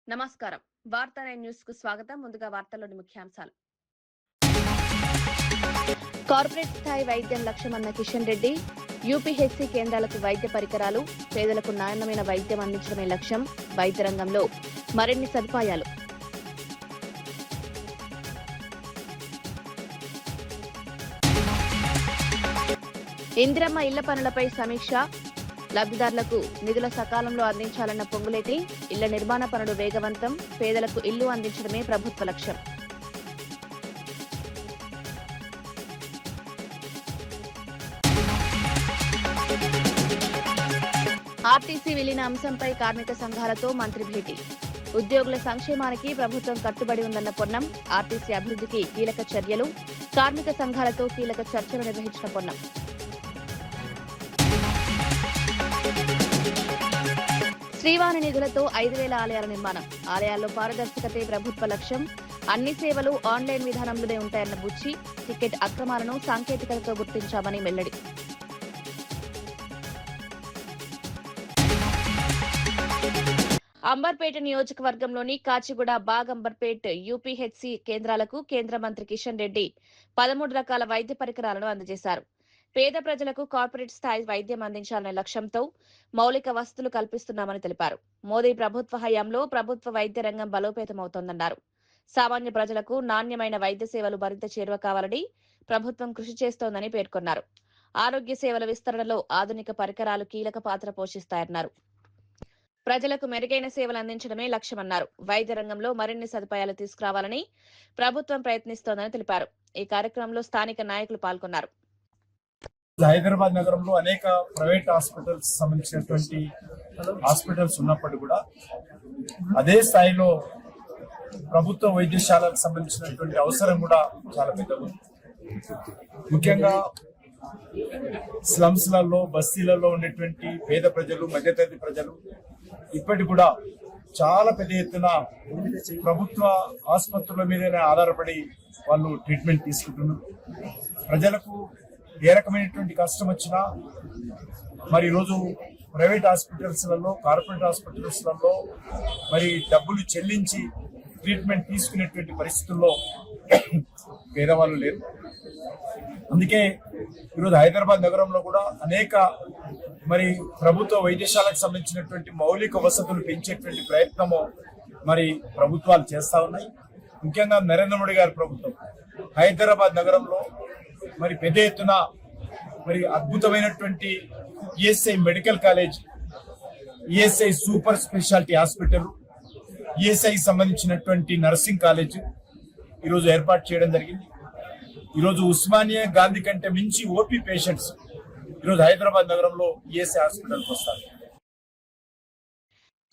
నమస్కారం. వార్తా న్యూస్ కు స్వాగతం. ముందుగా వార్తల్లోని ముఖ్యాంశాలు. కార్పొరేట్ స్థాయి వైద్యం లక్ష్యమన్న కిషన్ రెడ్డి. యూపీహెచ్సీ కేంద్రాలకు వైద్య పరికరాలు, పేదలకు నాణ్యమైన వైద్యం అందించడమే లక్ష్యం. వైద్య రంగంలో మరిన్ని సదుపాయాలు. ఇందిరమ్మ ఇళ్ల పనులపై సమీక్ష. లబ్ధిదారులకు నిధుల సకాలంలో అందించాలన్న పొంగులేటి. ఇళ్ల నిర్మాణ పనులు వేగవంతం, పేదలకు ఇల్లు అందించడమే ప్రభుత్వ లక్ష్యం. ఆర్టీసీ విలీన అంశంపై కార్మిక సంఘాలతో మంత్రి భేటీ. ఉద్యోగుల సంక్షేమానికి ప్రభుత్వం కట్టుబడి ఉందన్న పొన్నం. ఆర్టీసీ అభివృద్ధికి కీలక చర్యలు. కార్మిక సంఘాలతో కీలక చర్చలు నిర్వహించిన పొన్నం. శ్రీవాణి నిధులతో 5,000 ఆలయాల నిర్మాణం. ఆలయాల్లో పారదర్శకతే ప్రభుత్వ లక్ష్యం. అన్ని సేవలు ఆన్లైన్ విధానంలోనే ఉంటాయన్న బుచ్చి. టికెట్ అక్రమాలను సాంకేతికతతో గుర్తించామని వెల్లడి. అంబర్పేట నియోజకవర్గంలోని కాచిగూడ, బాగ్, అంబర్పేట్ యూపీహెచ్సీ కేంద్రాలకు కేంద్ర మంత్రి కిషన్ రెడ్డి 13 రకాల వైద్య పరికరాలను అందజేశారు. పేద ప్రజలకు కార్పొరేట్ స్థాయి వైద్యం అందించాలనే లక్ష్యంతో మౌలిక వసతులు కల్పిస్తున్నామని తెలిపారు. మోదీ ప్రభుత్వ హయాంలో ప్రభుత్వ వైద్య రంగం బలోపేతమవుతోందన్నారు. సామాన్య ప్రజలకు నాణ్యమైన వైద్య సేవలు మరింత చేరువ కావాలని ప్రభుత్వం కృషి చేస్తోందని పేర్కొన్నారు. ఆరోగ్య సేవల విస్తరణలో ఆధునిక పరికరాలు కీలక పాత్ర పోషిస్తాయన్నారు. ప్రజలకు మెరుగైన సేవలు అందించడమే లక్ష్యమన్నారు. వైద్య రంగంలో మరిన్ని సదుపాయాలు తీసుకురావాలని ప్రభుత్వం ప్రయత్నిస్తోందని తెలిపారు. ఈ కార్యక్రమంలో స్థానిక నాయకులు పాల్గొన్నారు. హైదరాబాద్ నగరంలో అనేక ప్రైవేట్ హాస్పిటల్స్ సంబంధించినటువంటి హాస్పిటల్స్ ఉన్నప్పటికీ కూడా అదే స్థాయిలో ప్రభుత్వ వైద్యశాలకు సంబంధించినటువంటి అవసరం కూడా చాలా పెద్దది. ముఖ్యంగా స్లమ్స్లలో, బస్తీలలో ఉండేటువంటి పేద ప్రజలు, మధ్యతరగతి ప్రజలు ఇప్పటికి కూడా చాలా పెద్ద ఎత్తున ప్రభుత్వ ఆసుపత్రుల మీదనే ఆధారపడి వాళ్ళు ట్రీట్మెంట్ తీసుకుంటున్నారు. ప్రజలకు ఏ రకమైనటువంటి కష్టం వచ్చినా మరి ఈరోజు ప్రైవేట్ హాస్పిటల్స్లలో, కార్పొరేట్ హాస్పిటల్స్లలో మరి డబ్బులు చెల్లించి ట్రీట్మెంట్ తీసుకునేటువంటి పరిస్థితుల్లో పేదవాళ్ళు లేరు. అందుకే ఈరోజు హైదరాబాద్ నగరంలో కూడా అనేక మరి ప్రభుత్వ వైద్యశాలకు సంబంధించినటువంటి మౌలిక వసతులు పెంచేటువంటి ప్రయత్నము మరి ప్రభుత్వాలు చేస్తా ఉన్నాయి. ముఖ్యంగా నరేంద్ర మోడీ గారి ప్రభుత్వం హైదరాబాద్ నగరంలో మరి పెద్ద ఎత్తున మరి అద్భుతమైనటువంటి ESI medical college, ESI super speciality hospital, ESI సంబంధించినటువంటి నర్సింగ్ కాలేజ్ ఈరోజు ఏర్పాటు చేయడం జరిగింది. ఈరోజు ఉస్మానియా, గాంధీ కంటే మించి ఓపీ పేషెంట్స్ ఈరోజు హైదరాబాద్ నగరంలో ఈఎస్ఐ హాస్పిటల్కి వస్తారు.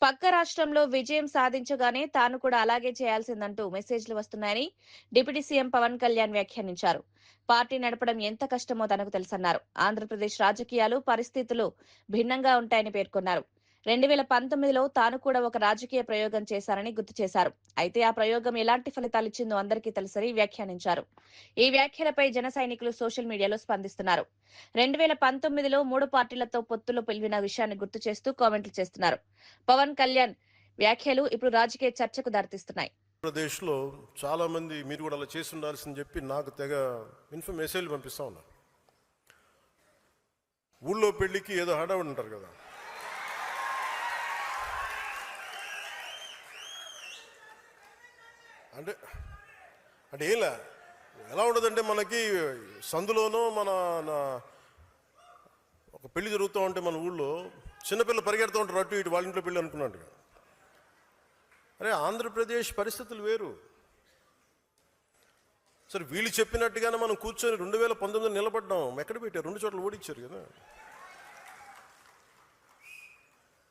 పక్క రాష్ట్రంలో విజయం సాధించగానే తాను కూడా అలాగే చేయాల్సిందంటూ మెసేజ్లు వస్తున్నాయని డిప్యూటీ సీఎం పవన్ కళ్యాణ్ వ్యాఖ్యానించారు. పార్టీ నడపడం ఎంత కష్టమో తనకు తెలుసన్నారు. ఆంధ్రప్రదేశ్ రాజకీయాలు, పరిస్థితులు భిన్నంగా ఉంటాయని పేర్కొన్నారు. 2019లో తాను కూడా ఒక రాజకీయ ప్రయోగం చేశారని గుర్తు చేశారు. అయితే ఆ ప్రయోగం ఎలాంటి ఫలితాలిచ్చిందో అందరికీ తెలుసని వ్యాఖ్యానించారు. ఈ వ్యాఖ్యలపై జన సైనికులు సోషల్ మీడియాలో స్పందిస్తున్నారు. 2019లో 3 పార్టీలతో పొత్తులు పిలివిన విషయాన్ని గుర్తు చేస్తూ కామెంట్లు చేస్తున్నారు. పవన్ కళ్యాణ్ వ్యాఖ్యలు ఇప్పుడు రాజకీయ చర్చకు దారితీస్తున్నాయి. ఆంధ్రప్రదేశ్లో చాలా మంది మీరు కూడా అలా చేసి ఉండాల్సింది చెప్పి నాకు తెగ మెసేజ్లు పంపిస్తా ఉన్నారు. ఊళ్ళో పెళ్లికి ఏదో హడావుడి ఉంటారు కదా, అంటే అంటే ఏంలా ఎలా ఉండదంటే మనకి సందులోనో మన ఒక పెళ్లి జరుగుతూ ఉంటే మన ఊళ్ళో చిన్నపిల్లలు పరిగెడుతూ ఉంటారు అటు ఇటు, వాళ్ళ ఇంట్లో పెళ్ళి అనుకున్నట్టుగా. అరే ఆంధ్రప్రదేశ్ పరిస్థితులు వేరు. సరే వీళ్ళు చెప్పినట్టుగానే మనం కూర్చొని 2019 నిలబడ్డాం. ఎక్కడ పెట్టారు? 2 చోట్ల ఓడించారు కదా.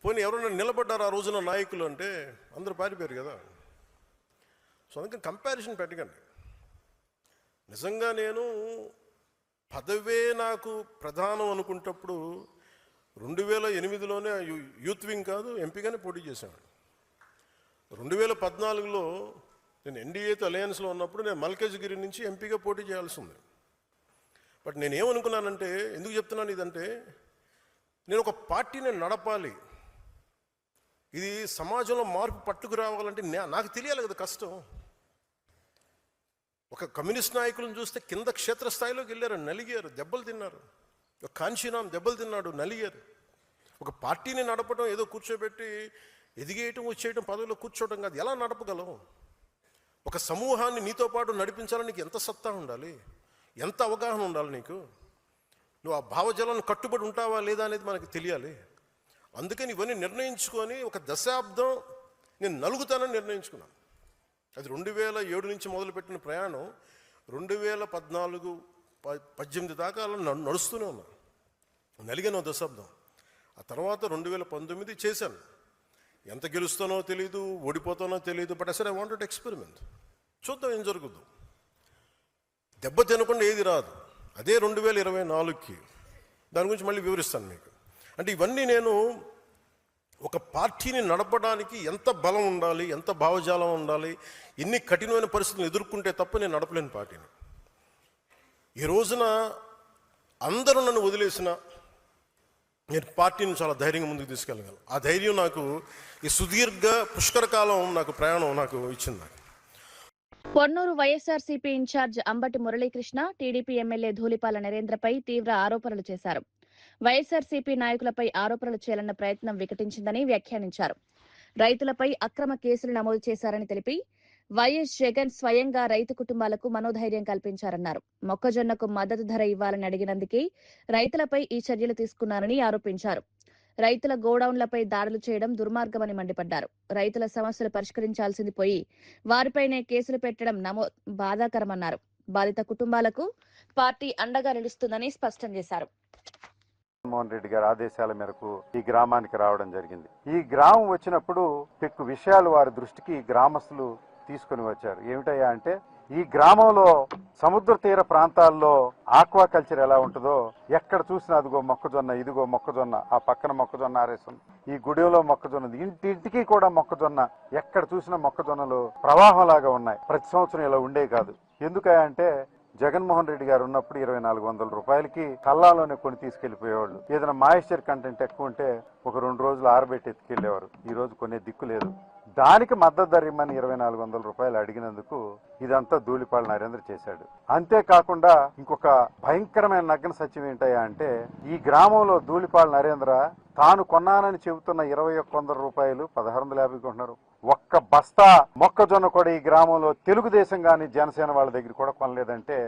పోనీ ఎవరైనా నిలబడ్డారు ఆ రోజున నాయకులు అంటే అందరూ పారిపోయారు కదా. సో అందుకని కంపారిజన్ పెట్టకండి. నిజంగా నేను పదవే నాకు ప్రధానం అనుకుంటప్పుడు 2008లోనే యూత్ వింగ్ కాదు ఎంపీగానే పోటీ చేశాను. 2014లో నేను ఎన్డీఏతో అలయన్స్లో ఉన్నప్పుడు నేను మల్కాజ్గిరి నుంచి ఎంపీగా పోటీ చేయాల్సి ఉంది. బట్ నేనేమనుకున్నానంటే, ఎందుకు చెప్తున్నాను ఇదంటే, నేను ఒక పార్టీని నడపాలి, ఇది సమాజంలో మార్పు పట్టుకు రావాలంటే నాకు తెలియాలి కదా కష్టం. ఒక కమ్యూనిస్ట్ నాయకులను చూస్తే కింద క్షేత్రస్థాయిలోకి వెళ్ళారు, నలిగారు, దెబ్బలు తిన్నారు. ఒక కాంచీరాం దెబ్బలు తిన్నాడు, నలిగారు. ఒక పార్టీని నడపడం ఏదో కూర్చోబెట్టి ఎదిగేయటం వచ్చేయటం పదవిలో కూర్చోవడం కాదు. ఎలా నడపగలవు? ఒక సమూహాన్ని నీతో పాటు నడిపించాలని నీకు ఎంత సత్తా ఉండాలి, ఎంత అవగాహన ఉండాలి నీకు. నువ్వు ఆ భావజాలను కట్టుబడి ఉంటావా లేదా అనేది మనకు తెలియాలి. అందుకని ఇవన్నీ నిర్ణయించుకొని ఒక దశాబ్దం నేను నలుగుతానని నిర్ణయించుకున్నాను. అది 2007 నుంచి మొదలుపెట్టిన ప్రయాణం 2014-18 దాకా నడుస్తూనే ఉన్నా. నలిగాను దశాబ్దం. ఆ తర్వాత 2019 చేశాను. ఎంత గెలుస్తానో తెలియదు, ఓడిపోతానో తెలియదు. బట్ అసలు ఐ వాంటెడ్ ఎక్స్పెరిమెంట్. చూద్దాం ఏం జరుగుద్దు. దెబ్బ తినకుండా ఏది రాదు. అదే 2024కి దాని గురించి మళ్ళీ వివరిస్తాను మీకు. అంటే ఇవన్నీ నేను ఒక పార్టీని నడపడానికి ఎంత బలం ఉండాలి, ఎంత భావజాలం ఉండాలి, ఎన్ని కఠినమైన పరిస్థితులు ఎదుర్కొంటే తప్ప నేను నడపలేని పార్టీని. ఈ రోజున అందరూ నన్ను వదిలేసిన నేను పార్టీని చాలా ధైర్యంగా ముందుకు తీసుకెళ్ళగలను. ఆ ధైర్యం నాకు ఈ సుదీర్ఘ పుష్కర కాలం నాకు ప్రయాణం నాకు ఇచ్చింది. పొన్నూరు వైఎస్ఆర్సీపీ ఇన్ఛార్జ్ అంబటి మురళీకృష్ణ టీడీపీ ఎమ్మెల్యే ధూళిపాల నరేంద్రపై తీవ్ర ఆరోపణలు చేశారు. వైఎస్ఆర్సీపీ నాయకులపై ఆరోపణలు చేయాలన్న ప్రయత్నం వికటించిందని వ్యాఖ్యానించారు. రైతులపై అక్రమ కేసులు నమోదు చేశారని తెలిపి వైఎస్ జగన్ స్వయంగా రైతు కుటుంబాలకు మనోధైర్యం కల్పించారన్నారు. మొక్కజొన్నకు మద్దతు ధర ఇవ్వాలని అడిగినందుకే రైతులపై ఈ చర్యలు తీసుకున్నారని ఆరోపించారు. రైతుల గోడౌన్లపై దాడులు చేయడం దుర్మార్గమని మండిపడ్డారు. రైతుల సమస్యలు పరిష్కరించాల్సింది పోయి వారిపైనే కేసులు పెట్టడం బాధాకరమన్నారు. బాధిత కుటుంబాలకు పార్టీ అండగా నిలుస్తుందని స్పష్టం చేశారు. జగన్మోహన్ రెడ్డి గారి ఆదేశాల మేరకు ఈ గ్రామానికి రావడం జరిగింది. ఈ గ్రామం వచ్చినప్పుడు ఎక్కువ విషయాలు వారి దృష్టికి గ్రామస్తులు తీసుకుని వచ్చారు. ఏమిటయ్యా అంటే, ఈ గ్రామంలో సముద్ర తీర ప్రాంతాల్లో ఆక్వాకల్చర్ ఎలా ఉంటుందో ఎక్కడ చూసినా అదిగో మొక్కజొన్న, ఇదిగో మొక్కజొన్న, ఆ పక్కన మొక్కజొన్న ఆరేస్తుంది, ఈ గుడిలో మొక్కజొన్న, ఇంటింటికి కూడా మొక్కజొన్న, ఎక్కడ చూసినా మొక్కజొన్నలు ప్రవాహం లాగా ఉన్నాయి. ప్రతి సంవత్సరం ఇలా ఉండే కాదు. ఎందుకయ్యా అంటే, జగన్మోహన్ రెడ్డి గారు ఉన్నప్పుడు 2400 రూపాయలకి కల్లాలోనే కొని తీసుకెళ్లిపోయేవాళ్ళు. ఏదైనా మాయిశ్చర్ కంటెంట్ ఎక్కువ ఉంటే ఒక 2 రోజులు ఆరబెట్టి ఎత్తుకెళ్లేవారు. ఈ రోజు కొనే దిక్కు లేదు. దానికి మద్దతు ధర ఇమ్మని 2400 రూపాయలు అడిగినందుకు ఇదంతా ధూళిపాల నరేంద్ర చేశాడు. అంతేకాకుండా ఇంకొక భయంకరమైన నగ్న సత్యం ఏంటయ్యా అంటే, ఈ గ్రామంలో ధూళిపాల నరేంద్ర తాను కొన్నానని చెబుతున్న 2100 రూపాయలు 1650 కొంటున్నారు. ఒక్క బస్తా మొక్కజొన్న కూడా ఈ గ్రామంలో తెలుగుదేశం గాని జనసేన వాళ్ళ దగ్గర కూడా కొనలేదంటే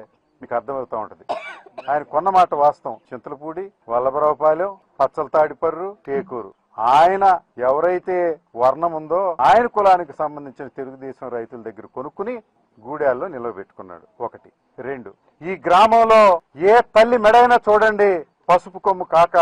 మీకు అర్థమవుతా ఉంటది. ఆయన కొన్న మాట వాస్తవం. చింతలపూడి, వల్లభరావుపాలెం, పచ్చల తాడిపర్రు, టేకూరు, ఆయన ఎవరైతే వర్ణం ఉందో ఆయన కులానికి సంబంధించిన తెలుగుదేశం రైతుల దగ్గర కొనుక్కుని గూడాల్లో నిలవబెట్టుకున్నాడు. 1. 2, ఈ గ్రామంలో ఏ తల్లి మెడైనా చూడండి పసుపు కొమ్ము కాక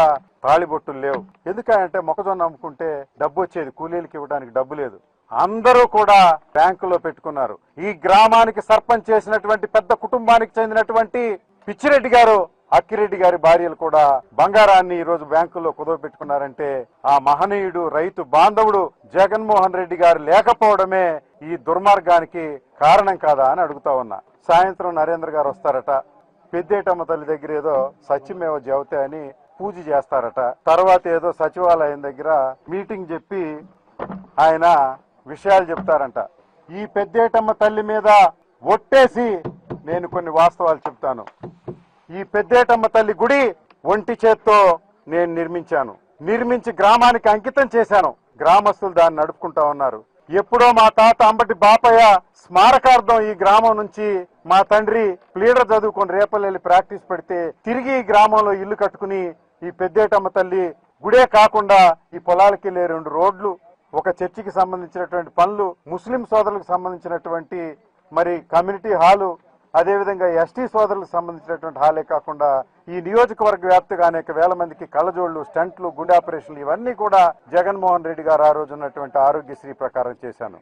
తాళిబొట్టులు లేవు. ఎందుకంటే మొక్కజొన్న అమ్ముకుంటే డబ్బు వచ్చేది, కూలీలకి ఇవ్వడానికి డబ్బు లేదు. అందరూ కూడా బ్యాంకులో పెట్టుకున్నారు. ఈ గ్రామానికి సర్పంచ్ చేసినటువంటి పెద్ద కుటుంబానికి చెందినటువంటి పిచ్చిరెడ్డి గారు, అక్కిరెడ్డి గారి భార్యలు కూడా బంగారాన్ని ఈ రోజు బ్యాంకుల్లో కుదవపెట్టుకున్నారంటే ఆ మహనీయుడు రైతు బాంధవుడు జగన్మోహన్ రెడ్డి గారు లేకపోవడమే ఈ దుర్మార్గానికి కారణం కాదా అని అడుగుతా ఉన్నా. సాయంత్రం నరేంద్ర గారు వస్తారట. పెద్దేటమ్మ తల్లి దగ్గర ఏదో సత్యమేవ జవతే అని పూజ చేస్తారట. తర్వాత ఏదో సచివాలయం దగ్గర మీటింగ్ చెప్పి ఆయన విషయాలు చెప్తారంట. ఈ పెద్దేటమ్మ తల్లి మీద ఒట్టేసి నేను కొన్ని వాస్తవాలు చెప్తాను. ఈ పెద్దేటమ్మ తల్లి గుడి ఒంటి చేత్తో నేను నిర్మించి గ్రామానికి అంకితం చేశాను. గ్రామస్తులు దాన్ని నడుపుకుంటా ఉన్నారు. ఎప్పుడో మా తాత అంబటి బాపయ్య స్మారకార్థం ఈ గ్రామం నుంచి మా తండ్రి ప్లీడర్ చదువుకొని రేపల్లెల్లి ప్రాక్టీస్ పెడితే తిరిగి ఈ గ్రామంలో ఇల్లు కట్టుకుని ఈ పెద్దేటమ్మ తల్లి గుడే కాకుండా ఈ పొలాలకి వెళ్ళే 2 రోడ్లు, ఒక చర్చికి సంబంధించినటువంటి పనులు, ముస్లిం సోదరులకు సంబంధించినటువంటి మరి కమ్యూనిటీ హాలు, అదేవిధంగా ఎస్టీ సోదరులకు సంబంధించినటువంటి హాలే కాకుండా ఈ నియోజకవర్గ వ్యాప్తిగా అనేక వేల మందికి కళ్ళజోళ్లు, స్టంట్లు, గుండె ఆపరేషన్లు ఇవన్నీ కూడా జగన్మోహన్ రెడ్డి గారు ఆ రోజు ఉన్నటువంటి ఆరోగ్యశ్రీ ప్రకారం చేశాను.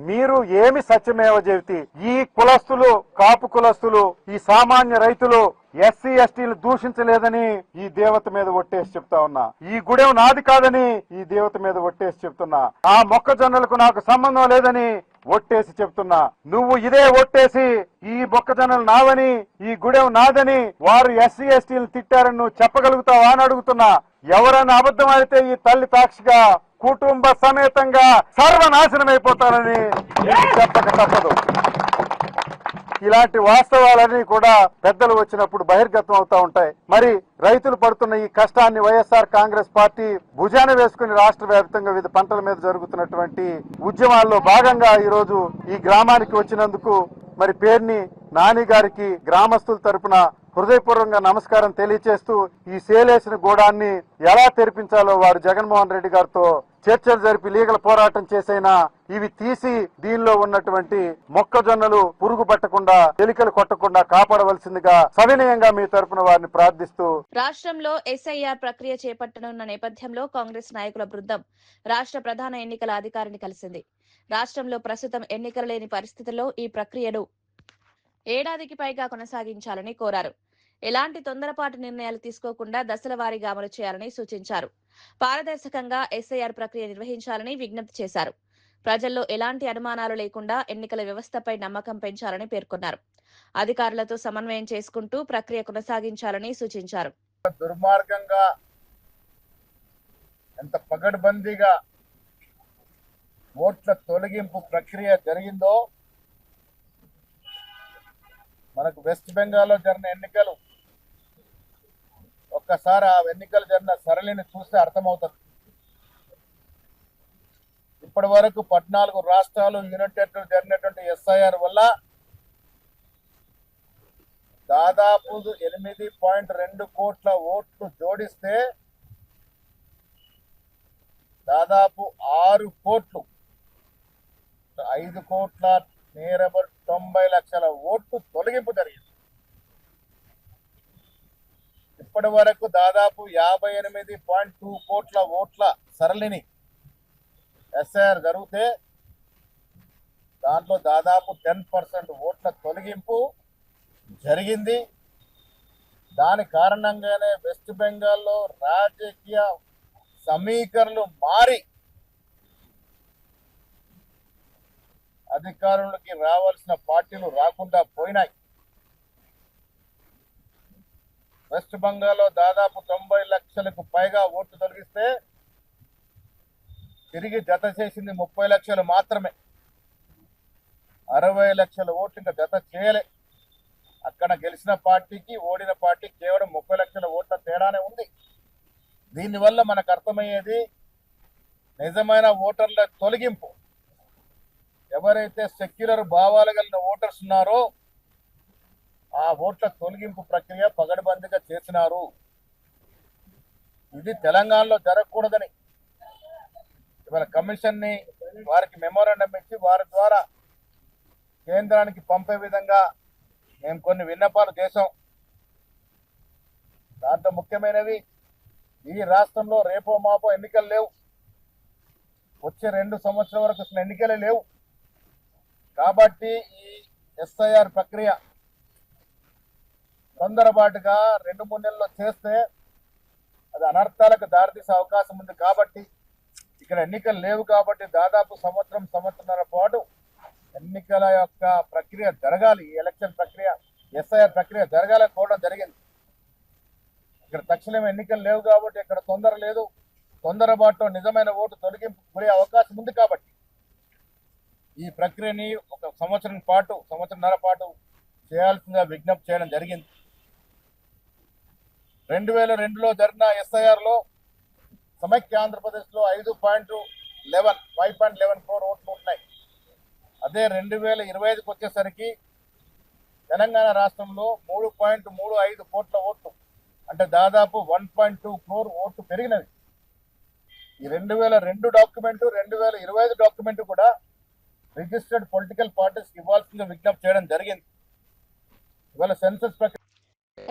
మీరు ఏమి సత్యమేవ జయతి, ఈ కులస్తులు, కాపు కులస్తులు, ఈ సామాన్య రైతులు ఎస్సీ ఎస్టీలు దూషించలేదని ఈ దేవత మీద ఒట్టేసి చెప్తా ఉన్నా. ఈ గుడెం నాది కాదని ఈ దేవత మీద ఒట్టేసి చెప్తున్నా. ఆ మొక్కజొన్నలకు నాకు సంబంధం లేదని ఒట్టేసి చెప్తున్నా, నువ్వు ఇదే ఒట్టేసి ఈ మొక్కజొన్నలు నావని, ఈ గుడెం నాదని వారు ఎస్సీ ఎస్టీలు తిట్టారని నువ్వు చెప్పగలుగుతావా అని అడుగుతున్నా. ఎవరైనా అబద్ధం ఆడితే ఈ తల్లి సాక్షిగా కుటుంబ సమేతంగా సర్వనాశనం అయిపోతారని చెప్పక తప్పదు. ఇలాంటి వాస్తవాలన్నీ కూడా పెద్దలు వచ్చినప్పుడు బహిర్గతం అవుతా ఉంటాయి. మరి రైతులు పడుతున్న ఈ కష్టాన్ని వైఎస్ఆర్ కాంగ్రెస్ పార్టీ భుజాన వేసుకుని రాష్ట్ర వ్యాప్తంగా వివిధ పంటల మీద జరుగుతున్నటువంటి ఉద్యమాల్లో భాగంగా ఈ రోజు ఈ గ్రామానికి వచ్చినందుకు మరి పేర్ని నాని గారికి గ్రామస్తుల తరపున హృదయపూర్వకంగా నమస్కారం తెలియచేస్తూ ఈ సేలేసిన గూడాన్ని ఎలా తెరిపించాలో వారు జగన్మోహన్ రెడ్డి గారితో చర్చలు జరిపి లీగల్ పోరాటం చేసైనా ఇవి తీసి దీనిలో ఉన్నటువంటి మొక్కజొన్నలు పురుగు పట్టకుండా ఎలికలు కొట్టకుండా కాపాడవలసిందిగా సవినయంగా మీ తరపున వారిని ప్రార్థిస్తూ. రాష్ట్రంలో ఎస్ఐఆర్ ప్రక్రియ చేపట్టనున్న నేపథ్యంలో కాంగ్రెస్ నాయకుల బృందం రాష్ట్ర ప్రధాన ఎన్నికల అధికారిని కలిసింది. రాష్ట్రంలో ప్రస్తుతం ఎన్నికలు లేని పరిస్థితుల్లో ఈ ప్రక్రియను ఏడాదికి పైగా కొనసాగించాలని కోరారు. ఎలాంటి తొందరపాటు నిర్ణయాలు తీసుకోకుండా దశల వారీగా అమలు చేయాలని సూచించారు. పారదర్శకంగా ఎస్ఐఆర్ ప్రక్రియ నిర్వహించాలని విజ్ఞప్తి చేశారు. ప్రజల్లో ఎలాంటి అనుమానాలు లేకుండా ఎన్నికల వ్యవస్థపై నమ్మకం పెంచాలని పేర్కొన్నారు. అధికారులతో సమన్వయం చేసుకుంటూ ప్రక్రియ కొనసాగించాలని సూచించారు. దుర్మార్గంగా ఎంత పగడ్బందీగా ఓట్ల తొలగింపు ప్రక్రియ జరిగిందో మనకు వెస్ట్ బెంగాల్లో జరిగిన ఎన్నికలు ఒక్కసారి ఆ ఎన్నికలు జరిగిన సరళిని చూస్తే అర్థమవుతుంది. ఇప్పటి వరకు 14 రాష్ట్రాలు యునైటెడ్ జరిగినటువంటి ఎస్ఐఆర్ వల్ల దాదాపు 8.2 కోట్ల ఓట్లు జోడిస్తే దాదాపు 6 కోట్లు 5 కోట్ల నియరబర్ 90 లక్షల ఓట్లు తొలగింపు జరిగింది. ఇప్పటి వరకు దాదాపు 58.2 కోట్ల ఓట్ల సరళిని ఎస్ఐఆర్ జరిగితే దాంట్లో దాదాపు 10% ఓట్ల తొలగింపు జరిగింది. దాని కారణంగానే వెస్ట్ బెంగాల్లో రాజకీయ సమీకరణలు మారి అధికారులకి రావాల్సిన పార్టీలు రాకుండా పోయినాయి. వెస్ట్ బెంగాల్లో దాదాపు 90 లక్షలకు పైగా ఓట్లు తొలగిస్తే తిరిగి జత చేసింది 30 లక్షలు మాత్రమే. 60 లక్షల ఓట్లు ఇంకా జత చేయలే. అక్కడ గెలిచిన పార్టీకి ఓడిన పార్టీకి కేవలం 30 లక్షల ఓట్ల తేడానే ఉంది. దీనివల్ల మనకు అర్థమయ్యేది నిజమైన ఓటర్ల తొలగింపు. ఎవరైతే సెక్యులర్ భావాలు కలిగిన ఓటర్స్ ఉన్నారో ఆ ఓట్ల తొలగింపు ప్రక్రియ పగడబందీగా చేసినారు. ఇది తెలంగాణలో జరగకూడదని ఇవాళ కమిషన్ ని వారికి మెమోరాండం ఇచ్చి వారి ద్వారా కేంద్రానికి పంపే విధంగా మేము కొన్ని విన్నపాలు చేశాం. దాంట్లో ముఖ్యమైనవి ఈ రాష్ట్రంలో రేపో మాపో ఎన్నికలు లేవు. వచ్చే 2 సంవత్సరాల వరకు అసలు ఎన్నికలే లేవు. కాబట్టి ఈ ఎస్ఐఆర్ ప్రక్రియ తొందరపాటుగా 2-3 నెలల్లో చేస్తే అది అనర్థాలకు దారితీసే అవకాశం ఉంది. కాబట్టి ఇక్కడ ఎన్నికలు లేవు కాబట్టి దాదాపు సంవత్సరంన్నర పాటు ఎన్నికల యొక్క ప్రక్రియ జరగాలి. ఈ ఎలక్షన్ ప్రక్రియ ఎస్ఐఆర్ ప్రక్రియ జరగాలని కోరడం జరిగింది. ఇక్కడ తక్షణం ఎన్నికలు లేవు కాబట్టి ఇక్కడ తొందర లేదు. తొందరపాటులో నిజమైన ఓటు తొలగింపు గురే అవకాశం ఉంది. కాబట్టి ఈ ప్రక్రియని ఒక సంవత్సరంన్నర పాటు చేయాల్సిందిగా విజ్ఞప్తి చేయడం జరిగింది. 2002లో జరిగిన ఎస్ఐఆర్ లో సమైక్య ఆంధ్రప్రదేశ్ లో 5.11 క్రోర్ ఓట్లు ఉన్నాయి. అదే 2025కి వచ్చేసరికి తెలంగాణ రాష్ట్రంలో 3.35 కోట్ల ఓట్లు అంటే దాదాపు 1.2 క్రోర్ ఓట్లు పెరిగినవి. ఈ 2002 డాక్యుమెంట్ 2025 డాక్యుమెంట్ కూడా రిజిస్టర్డ్ పొలిటికల్ పార్టీస్ ఇవ్వాల్సిందిగా విజ్ఞప్తి చేయడం జరిగింది. ఇవాళ సెన్సస్ ప్రక్రియ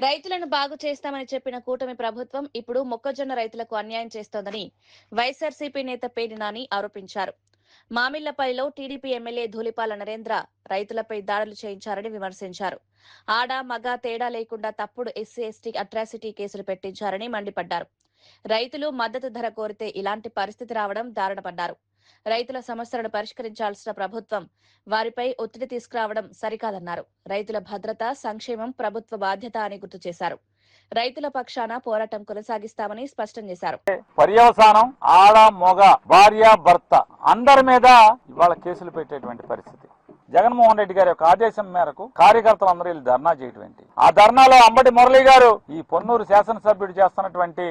రైతులను బాగు చేస్తామని చెప్పిన కూటమి ప్రభుత్వం ఇప్పుడు మొక్కజొన్న రైతులకు అన్యాయం చేస్తోందని వైఎస్ఆర్సీపీ నేత పేర్ని నాని ఆరోపించారు. మామిళ్లపల్లిలో టీడీపీ ఎమ్మెల్యే ధూళిపాల నరేంద్ర రైతులపై దాడులు చేయించారని విమర్శించారు. ఆడ మగ తేడా లేకుండా తప్పుడు ఎస్సీ ఎస్టీ అట్రాసిటీ కేసులు పెట్టించారని మండిపడ్డారు. రైతులు మద్దతు ధర కోరితే ఇలాంటి పరిస్థితి రావడం దారుణమన్నారు. రైతుల సమస్యలను పరిష్కరించాల్సిన ప్రభుత్వం వారిపై ఒత్తిడి తీసుకురావడం సరికాదన్నారు. రైతుల భద్రత, సంక్షేమం ప్రభుత్వ బాధ్యత అని గుర్తు చేశారు. రైతుల పక్షాన పోరాటం కొనసాగిస్తామని స్పష్టం చేశారు. పర్యవసానం ఆడ మగ భార్య భర్త అందరి మీద ఇవాళ కేసులు పెట్టేటువంటి పరిస్థితి. జగన్మోహన్ రెడ్డి గారి యొక్క ఆదేశం మేరకు కార్యకర్తలందరూ వీళ్ళు ధర్నా చేయటువంటి ఆ ధర్నాలో అంబటి మురళి గారు ఈ పొన్నూరు శాసనసభ్యుడు చేస్తున్నటువంటి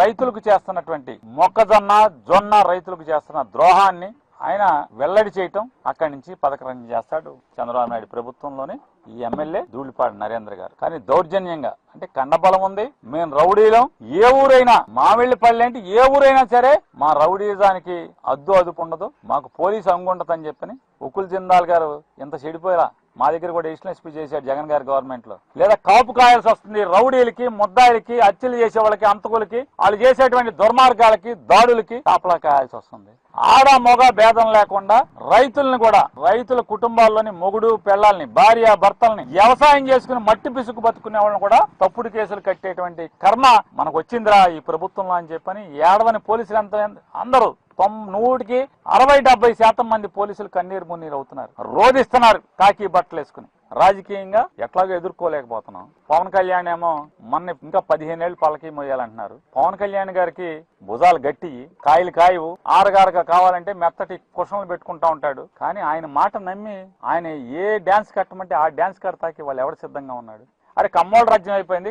రైతులకు చేస్తున్నటువంటి మొక్కజొన్న జొన్న రైతులకు చేస్తున్న ద్రోహాన్ని ఆయన వెల్లడి చేయటం, అక్కడి నుంచి పథకం చేస్తాడు చంద్రబాబు నాయుడు ప్రభుత్వంలోనే ఈ ఎమ్మెల్యే ధూళిపాడు నరేంద్ర గారు. కానీ దౌర్జన్యంగా అంటే కండబలం ఉంది, మేము రౌడీలం, ఏ ఊరైనా మామిళ్ళపల్లి అంటే ఏ ఊరైనా సరే మా రౌడీజానికి అదుపు ఉండదు, మాకు పోలీసు అంగుంటదని చెప్పని ఉకుల్ జిందాల్ గారు ఇంత చెడిపోయారా మా దగ్గర కూడా ఎడిషనల్ ఎస్పీ చేశాడు జగన్ గారి గవర్నమెంట్ లో. లేదా కాపు కాయాల్సి వస్తుంది రౌడీలకి, ముద్దాయిలకి, హత్యలు చేసే వాళ్ళకి, అంతకులకి, వాళ్ళు చేసేటువంటి దుర్మార్గాలకి, దాడులకి కాపలా కాయాల్సి వస్తుంది. ఆడ మొగ భేదం లేకుండా రైతుల్ని కూడా, రైతుల కుటుంబాల్లోని మొగుడు పెళ్లాల్ని, భార్య భర్తల్ని, వ్యవసాయం చేసుకుని మట్టి పిసుకు బతుకునే వాళ్ళని కూడా తప్పుడు కేసులు కట్టేటువంటి కర్మ మనకు వచ్చిందిరా ఈ ప్రభుత్వంలో అని చెప్పని ఏడవని పోలీసులు అందరూ 100-60-70% మంది పోలీసులు కన్నీరు మున్నీరు అవుతున్నారు, రోధిస్తున్నారు కాకి బట్టలు వేసుకుని. రాజకీయంగా ఎట్లాగో ఎదుర్కోలేకపోతున్నాం. పవన్ కళ్యాణ్ ఏమో మొన్న ఇంకా 15 ఏళ్ళు పళ్ళకి మోయాలంటున్నారు. పవన్ కళ్యాణ్ గారికి భుజాలు గట్టి, కాయలు కాయవు, ఆరగారగా కావాలంటే మెత్తటి కుషన్లు పెట్టుకుంటా ఉంటాడు. కానీ ఆయన మాట నమ్మి ఆయన ఏ డాన్స్ కట్టమంటే ఆ డాన్స్ కడతాకి వాళ్ళు ఎవరు సిద్ధంగా ఉన్నాడు? అరే కమ్మోళ్ళ రాజ్యం అయిపోయింది,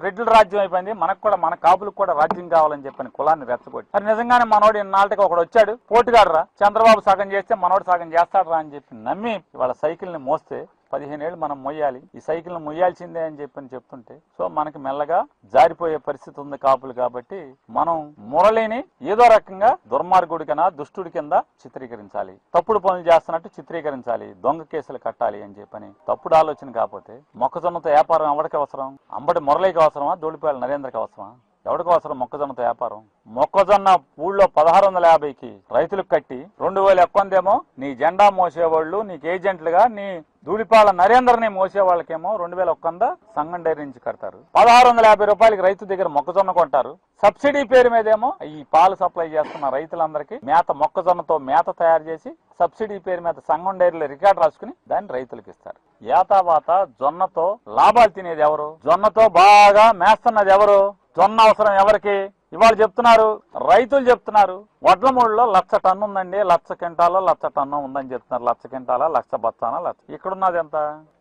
రెడ్డిల రాజ్యం అయిపోయింది, మనకు కూడా మన కాపులకు కూడా రాజ్యం కావాలని చెప్పని కులాన్ని రెచ్చగొట్టి, మరి నిజంగానే మనోడు ఇన్నాళ్ళకి ఒకడు వచ్చాడు పోటుగాడరా, చంద్రబాబు సగం చేస్తే మనోడు సగం చేస్తాడరా అని చెప్పి నమ్మి వాళ్ళ సైకిల్ని మోస్తే 15 ఏళ్ళు మనం మొయ్యాలి, ఈ సైకిల్ని మొయ్యాల్సిందే అని చెప్పని చెప్తుంటే సో మనకి మెల్లగా జారిపోయే పరిస్థితి ఉంది కాపులు. కాబట్టి మనం మురళిని ఏదో రకంగా దుర్మార్గుడి కింద, దుష్టుడి కింద చిత్రీకరించాలి, తప్పుడు పనులు చేస్తున్నట్టు చిత్రీకరించాలి, దొంగ కేసులు కట్టాలి అని చెప్పని తప్పుడు ఆలోచన. కాకపోతే మొక్కజొన్నతో వ్యాపారం ఎవరికి అవసరం? అంబటి మురళికి అవసరమా? ధూళిపాల నరేంద్రకి అవసరమా? ఎవరికి అవసరం మొక్కజొన్నతో వ్యాపారం? మొక్కజొన్న ఊళ్ళో 1650కి రైతులకు కట్టి 2000 ఎక్కువందేమో నీ జెండా మోసేవాళ్ళు, నీకు ఏజెంట్లుగా నీ ధూళిపాల నరేంద్రని మోసే వాళ్ళకేమో 2001 సంగం డైరీ నుంచి కడతారు. 1650 రూపాయలకి రైతు దగ్గర మొక్కజొన్న కొంటారు. సబ్సిడీ పేరు మీదేమో ఈ పాలు సప్లై చేస్తున్న రైతులందరికీ మొక్కజొన్నతో మేత తయారు చేసి సబ్సిడీ పేరు మీద సంగం డైరీలో రికార్డు రాసుకుని దాన్ని రైతులకు ఇస్తారు. ఏతావాత జొన్నతో లాభాలు తినేది ఎవరు? జొన్నతో బాగా మేస్తున్నది ఎవరు? జొన్న అవసరం ఎవరికి? ఇవాళ చెప్తున్నారు, రైతులు చెప్తున్నారు, వడ్లమూడిలో 1,00,000 టన్ను ఉందండి, 1,00,000 క్వింటాలో 1,00,000 టన్ను ఉందని చెప్తున్నారు. 1,00,000 క్వింటాలా, 1,00,000 బత్తానా, 1,00,000. ఇక్కడున్నది ఎంత?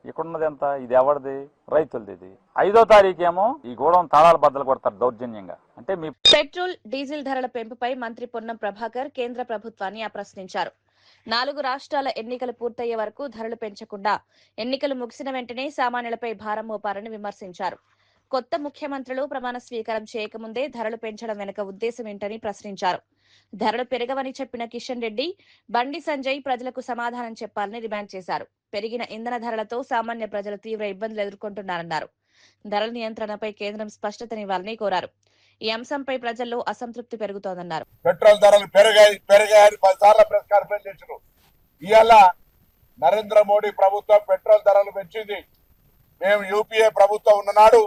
ఇక్కడున్నది ఎంత? ఇది ఎవరిది? రైతులది. ఇది 5వ తారీఖేమో ఈ గోడౌన్ తాళాల బద్దలు కొడతారు దౌర్జన్యంగా. అంటే మీ పెట్రోల్, డీజిల్ ధరల పెంపుపై మంత్రి పొన్నం ప్రభాకర్ కేంద్ర ప్రభుత్వాన్ని ప్రశ్నించారు. 4 రాష్ట్రాల ఎన్నికలు పూర్తయ్యే వరకు ధరలు పెంచకుండా ఎన్నికలు ముగిసిన వెంటనే సామాన్యులపై భారం మోపారని విమర్శించారు. కొత్త ముఖ్యమంత్రులు ప్రమాణ స్వీకారం చేయకముందే ధరలు పెంచడం వెనుక ఉద్దేశం ఏంటని ప్రశ్నించారు. ధరలు పెరగవని చెప్పిన కిషన్ రెడ్డి, బండి సంజయ్ ప్రజలకు సమాధానం చెప్పాలని డిమాండ్ చేశారు. పెరిగిన ఇంధన ధరలతో సామాన్య ప్రజలు తీవ్ర ఇబ్బందులు ఎదుర్కొంటున్నారన్నారు. ధరల నియంత్రణపై కేంద్రం స్పష్టతనివ్వాలని కోరారు. ఈ అంశంపై ప్రజల్లో అసంతృప్తి పెరుగుతోందన్నారు. పెట్రోల్ ధరలు పెరిగాయని 10 సార్లు ప్రెస్ కాన్ఫరెన్స్ చేశారు. ఇవాళ నరేంద్ర మోడీ ప్రభుత్వం పెట్రోల్ ధరలు పెంచింది. మేము యూపీఏ ప్రభుత్వం ఉన్ననాడు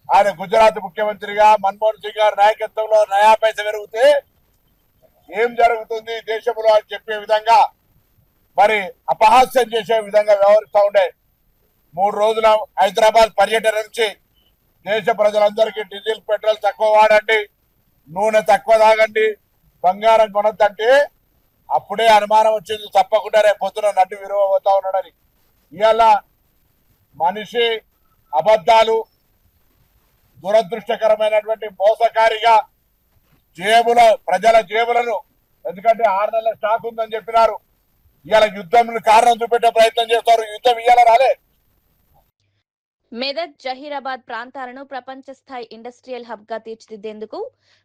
ఆయన గుజరాత్ ముఖ్యమంత్రిగా మన్మోహన్ సింగ్ గారి నాయకత్వంలో నయా పైస పెరిగితే ఏం జరుగుతుంది దేశంలో అని చెప్పే విధంగా మరి అపహాస్యం చేసే విధంగా వ్యవహరిస్తూ ఉండే. 3 రోజుల హైదరాబాద్ పర్యటన నుంచి దేశ ప్రజలందరికీ డీజిల్ పెట్రోల్ తక్కువ వాడండి, నూనె తక్కువ తాగండి, బంగారం కొనొద్దంటే అప్పుడే అనుమానం వచ్చింది తప్పకుండా రేపు పొద్దున నడ్డు విలువ పోతా ఉన్నాడని. ఇవాళ మనిషి అబద్ధాలు, దురదృష్టకరమైనటువంటి మోసకారిగా ప్రజల జేబులను, ఎందుకంటే 6 నెలల స్టాక్ ఉందని చెప్పినారు, ఇవాళ యుద్ధం కారణం చూపెట్టే ప్రయత్నం చేస్తారు. యుద్ధం ఇవాళ రాలే. మెదక్, జహీరాబాద్ ప్రాంతాలను ప్రపంచ స్థాయి ఇండస్ట్రియల్ హబ్ గా తీర్చిదిద్దేందుకు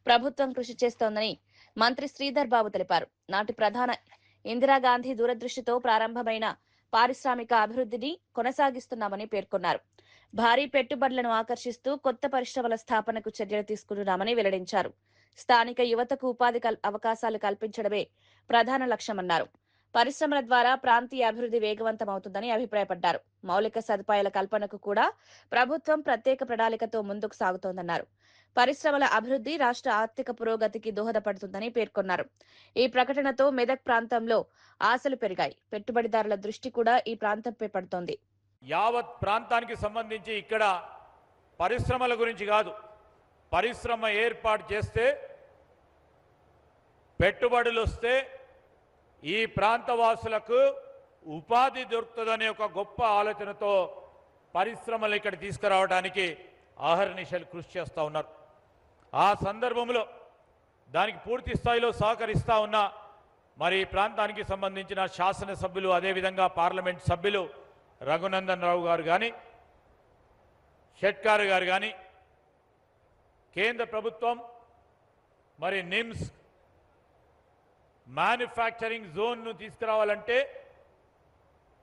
ప్రభుత్వం కృషి చేస్తోందని మంత్రి శ్రీధర్ బాబు తెలిపారు. నాటి ప్రధాన ఇందిరాగాంధీ దూరదృష్టితో ప్రారంభమైన పారిశ్రామిక అభివృద్ధిని కొనసాగిస్తున్నామని పేర్కొన్నారు. భారీ పెట్టుబడులను ఆకర్షిస్తూ కొత్త పరిశ్రమల స్థాపనకు చర్యలు తీసుకుంటున్నామని వెల్లడించారు. స్థానిక యువతకు ఉపాధి అవకాశాలు కల్పించడమే ప్రధాన లక్ష్యమన్నారు. పరిశ్రమల ద్వారా ప్రాంతీయ అభివృద్ధి వేగవంతమవుతుందని అభిప్రాయపడ్డారు. మౌలిక సదుపాయాల కల్పనకు కూడా ప్రభుత్వం ప్రత్యేక ప్రణాళికతో ముందుకు సాగుతోందన్నారు. పరిశ్రమల అభివృద్ధి రాష్ట్ర ఆర్థిక పురోగతికి దోహదపడుతుందని పేర్కొన్నారు. ఈ ప్రకటనతో మెదక్ ప్రాంతంలో ఆశలు పెరిగాయి. పెట్టుబడిదారుల దృష్టి కూడా ఈ ప్రాంతంపై పడుతోంది. యావత్ ప్రాంతానికి సంబంధించి ఇక్కడ పరిశ్రమల గురించి కాదు, పరిశ్రమ ఏర్పాటు చేస్తే పెట్టుబడులు వస్తే ఈ ప్రాంతవాసులకు ఉపాధి దొరుకుతుందనే ఒక గొప్ప ఆలోచనతో పరిశ్రమలు ఇక్కడ తీసుకురావడానికి అహర్నిశలు కృషి చేస్తూ ఉన్నారు. ఆ సందర్భంలో దానికి పూర్తి స్థాయిలో సహకరిస్తూ ఉన్న మరి ప్రాంతానికి సంబంధించిన శాసనసభ్యులు, అదేవిధంగా పార్లమెంట్ సభ్యులు రఘునందన్ రావు గారు కానీ, షెట్కార్ గారు కానీ, కేంద్ర ప్రభుత్వం మరి నిమ్స్ మ్యానుఫ్యాక్చరింగ్ జోన్ను తీసుకురావాలంటే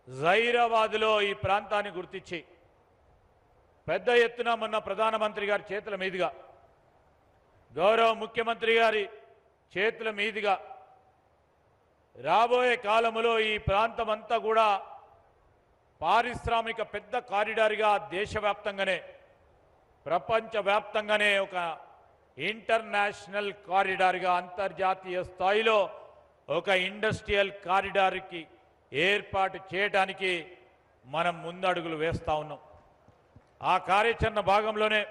జైరాబాద్లో ఈ ప్రాంతాన్ని గుర్తించి పెద్ద ఎత్తున మొన్న ప్రధానమంత్రి గారి చేతుల మీదుగా, గౌరవ ముఖ్యమంత్రి గారి చేతుల మీదుగా రాబోయే కాలంలో ఈ ప్రాంతం అంతా కూడా పారిశ్రామిక పెద్ద కారిడార్గా దేశవ్యాప్తంగానే ప్రపంచవ్యాప్తంగానే ఒక ఇంటర్నేషనల్ కారిడార్గా అంతర్జాతీయ స్థాయిలో ఒక ఇండస్ట్రియల్ కారిడార్కి ఏర్పాటు చేయడానికి మనం ముందడుగులు వేస్తూ ఉన్నాం. ఆ కార్యాచరణ భాగంలోనే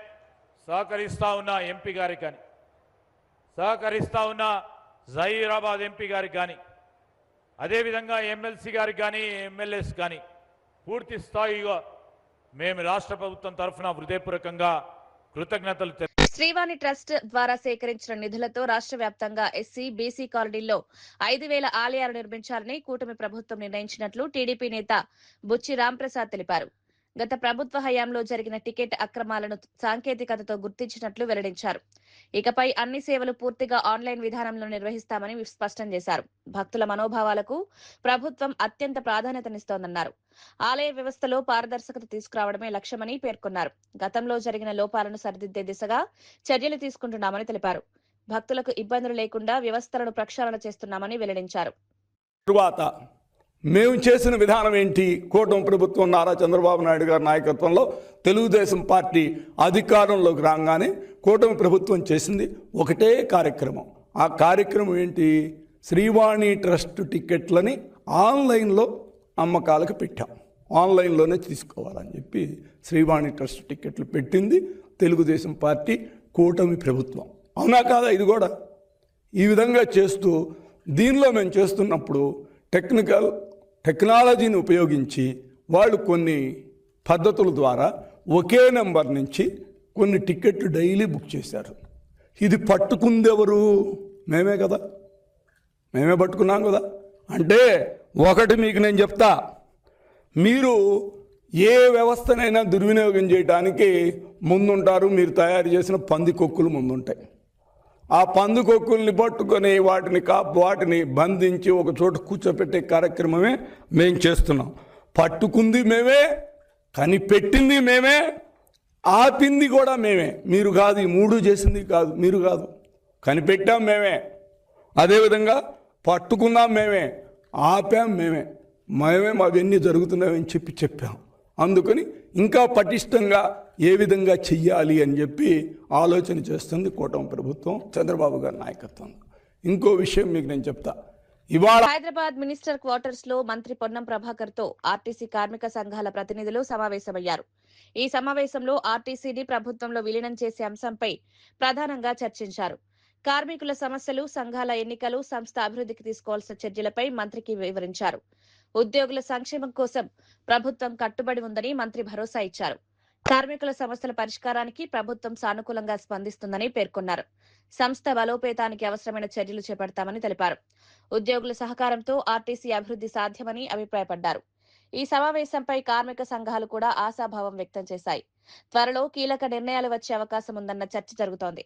సహకరిస్తూ ఉన్న ఎంపీ గారికి కానీ, సహకరిస్తూ ఉన్న జహీరాబాద్ ఎంపీ గారికి కానీ, అదేవిధంగా ఎమ్మెల్సీ గారికి కానీ, ఎమ్మెల్యేస్ కానీ పూర్తి స్థాయిగా మేము రాష్ట్ర ప్రభుత్వం తరఫున హృదయపూర్వకంగా కృతజ్ఞతలు. శ్రీవాణి ట్రస్ట్ ద్వారా సేకరించిన నిధులతో రాష్ట్ర వ్యాప్తంగా ఎస్సీ, బీసీ కాలనీల్లో 5,000 ఆలయాలు నిర్మించాలని కూటమి ప్రభుత్వం నిర్ణయించినట్లు టీడీపీ నేత బుచ్చి రాంప్రసాద్ తెలిపారు. గత ప్రభుత్వ హయాంలో జరిగిన టికెట్ అక్రమాలను సాంకేతికతతో గుర్తించినట్లు వెల్లడించారు. ఇకపై అన్ని సేవలు పూర్తిగా ఆన్లైన్ విధానంలో నిర్వహిస్తామని స్పష్టం చేశారు. భక్తుల మనోభావాలకు ప్రభుత్వం అత్యంత ప్రాధాన్యతనిస్తోందన్నారు. ఆలయ వ్యవస్థలో పారదర్శకత తీసుకురావడమే లక్ష్యమని పేర్కొన్నారు. గతంలో జరిగిన లోపాలను సరిదిద్దే దిశగా చర్యలు తీసుకుంటున్నామని తెలిపారు. భక్తులకు ఇబ్బందులు లేకుండా వ్యవస్థలను ప్రక్షాళన చేస్తున్నామని వెల్లడించారు. మేము చేసిన విధానం ఏంటి? కూటమి ప్రభుత్వం నారా చంద్రబాబు నాయుడు గారి నాయకత్వంలో తెలుగుదేశం పార్టీ అధికారంలోకి రాగానే కూటమి ప్రభుత్వం చేసింది ఒకటే కార్యక్రమం. ఆ కార్యక్రమం ఏంటి? శ్రీవాణి ట్రస్ట్ టికెట్లని ఆన్లైన్లో అమ్మకాలకు పెట్టాం. ఆన్లైన్లోనే తీసుకోవాలని చెప్పి శ్రీవాణి ట్రస్ట్ టికెట్లు పెట్టింది తెలుగుదేశం పార్టీ, కూటమి ప్రభుత్వం. అవునా కాదా? ఇది కూడా ఈ విధంగా చేస్తూ దీనిలో మేము చేస్తున్నప్పుడు టెక్నాలజీని ఉపయోగించి వాళ్ళు కొన్ని పద్ధతుల ద్వారా ఒకే నెంబర్ నుంచి కొన్ని టికెట్లు డైలీ బుక్ చేశారు. ఇది పట్టుకుందెవరు? మేమే కదా, మేమే పట్టుకున్నాం కదా. అంటే ఒకటి మీకు నేను చెప్తా, మీరు ఏ వ్యవస్థనైనా దుర్వినియోగం చేయడానికి ముందుంటారు. మీరు తయారు చేసిన పందికొక్కులు ముందుంటాయి. ఆ పందుకొక్కుల్ని పట్టుకొని వాటిని బంధించి ఒక చోట కూర్చోపెట్టే కార్యక్రమమే మేము చేస్తున్నాం. పట్టుకుంది మేమే, కనిపెట్టింది మేమే, ఆపింది కూడా మేమే. మీరు కాదు, ఈ మూడు చేసింది కాదు, మీరు కాదు. కనిపెట్టాం మేమే, అదేవిధంగా పట్టుకున్నాం మేమే, ఆపాం మేమే. అవన్నీ జరుగుతున్నాయని చెప్పాం. అందుకని ఇంకా పటిష్టంగా ఏ విధంగా చెయ్యాలి అని చెప్పి ఆలోచన చేస్తుంది కూటమి ప్రభుత్వం, చంద్రబాబు గారి నాయకత్వం. ఇంకో విషయం మీకు నేను చెప్తా. ఇవాళ హైదరాబాద్ మినిస్టర్ క్వార్టర్స్ లో మంత్రి పొన్నం ప్రభాకర్ తో ఆర్టీసీ కార్మిక సంఘాల ప్రతినిధులు సమావేశమయ్యారు. ఈ సమావేశంలో ఆర్టీసీని ప్రభుత్వంలో విలీనం చేసే అంశంపై ప్రధానంగా చర్చించారు. కార్మికుల సమస్యలు, సంఘాల ఎన్నికలు, సంస్థ అభివృద్ధికి తీసుకోవాల్సిన చర్యలపై మంత్రికి వివరించారు. ఉద్యోగుల సంక్షేమం కోసం ప్రభుత్వం కట్టుబడి ఉందని మంత్రి భరోసా ఇచ్చారు. కార్మికుల సమస్యల పరిష్కారానికి ప్రభుత్వం సానుకూలంగా స్పందిస్తుందని పేర్కొన్నారు. సంస్థ బలోపేతానికి అవసరమైన చర్యలు చేపడతామని తెలిపారు. ఉద్యోగుల సహకారంతో ఆర్టీసీ అభివృద్ధి సాధ్యమని అభిప్రాయపడ్డారు. ఈ సమావేశంపై కార్మిక సంఘాలు కూడా ఆశాభావం వ్యక్తం చేశాయి. త్వరలో కీలక నిర్ణయాలు వచ్చే అవకాశం ఉందన్న చర్చ జరుగుతోంది.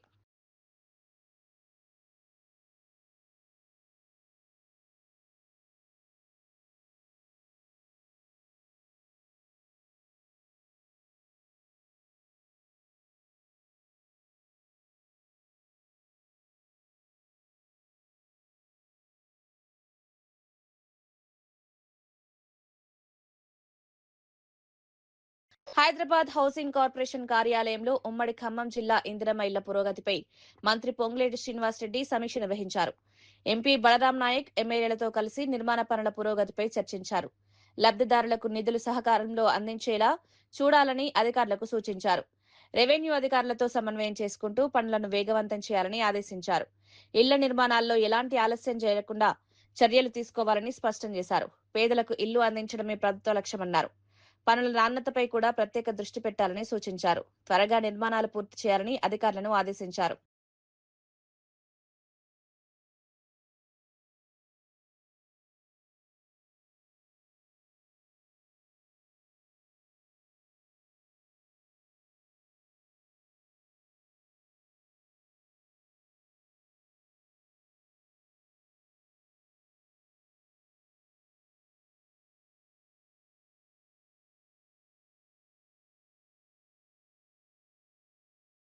హైదరాబాద్ హౌసింగ్ కార్పొరేషన్ కార్యాలయంలో ఉమ్మడి ఖమ్మం జిల్లా ఇందిరమ్మ ఇళ్ల పురోగతిపై మంత్రి పొంగులేటి శ్రీనివాసరెడ్డి సమీక్ష నిర్వహించారు. ఎంపీ బలరాం నాయక్ ఎమ్మెల్యేలతో కలిసి నిర్మాణ పనుల పురోగతిపై చర్చించారు. లబ్ధిదారులకు నిధులు సహకారంలో అందించేలా చూడాలని అధికారులకు సూచించారు. రెవెన్యూ అధికారులతో సమన్వయం చేసుకుంటూ పనులను వేగవంతం చేయాలని ఆదేశించారు. ఇళ్ల నిర్మాణాల్లో ఎలాంటి ఆలస్యం చేయకుండా చర్యలు తీసుకోవాలని స్పష్టం చేశారు. పేదలకు ఇల్లు అందించడమే ప్రభుత్వ లక్ష్యమన్నారు. పనుల నాణ్యతపై కూడా ప్రత్యేక దృష్టి పెట్టాలని సూచించారు. త్వరగా నిర్మాణాలు పూర్తి చేయాలని అధికారులను ఆదేశించారు.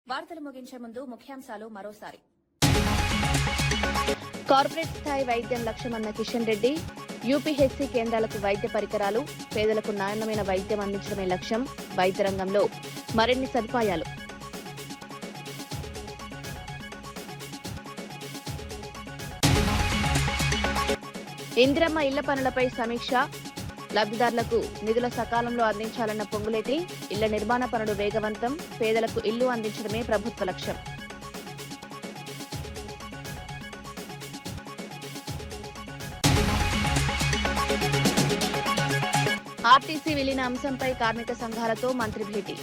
వార్తలు ముగించే ముందు ముఖ్యాంశాలు మరోసారి. కార్పొరేట్ స్థాయి వైద్యం లక్ష్యమన్న కిషన్ రెడ్డి. యూపీహెచ్సీ కేంద్రాలకు వైద్య పరికరాలు, పేదలకు నాణ్యమైన వైద్యం అందించడమే లక్ష్యం. వైద్య రంగంలో మరిన్ని సదుపాయాలు. ఇందిరమ్మ ఇళ్ల పనులపై సమీక్ష. లబ్ధిదారులకు నిధుల సకాలంలో అందించాలన్న పొంగులేటి. ఇళ్ల నిర్మాణ పనులు వేగవంతం, పేదలకు ఇల్లు అందించడమే ప్రభుత్వ లక్ష్యం. ఆర్టీసీ విలీన అంశంపై కార్మిక సంఘాలతో మంత్రి భేటీ.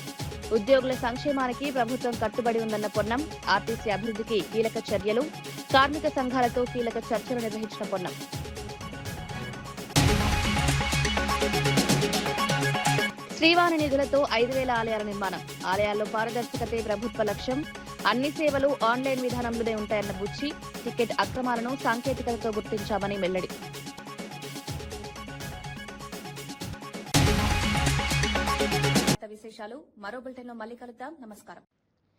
ఉద్యోగుల సంక్షేమానికి ప్రభుత్వం కట్టుబడి ఉందన్న పొన్నం. ఆర్టీసీ అభివృద్ధికి కీలక చర్యలు. కార్మిక సంఘాలతో కీలక చర్చలు నిర్వహించిన పొన్నం. శ్రీవాణి నిధులతో 5,000 ఆలయాల నిర్మాణం. ఆలయాల్లో పారదర్శకతే ప్రభుత్వ లక్ష్యం. అన్ని సేవలు ఆన్లైన్ విధానంలోనే ఉంటాయన్న బుచ్చి. టికెట్ అక్రమాలను సాంకేతికతతో గుర్తించామని వెల్లడి. విశేషాలు మరో బులెటిన్లో మళ్ళీ కలుద్దాం. నమస్కారం.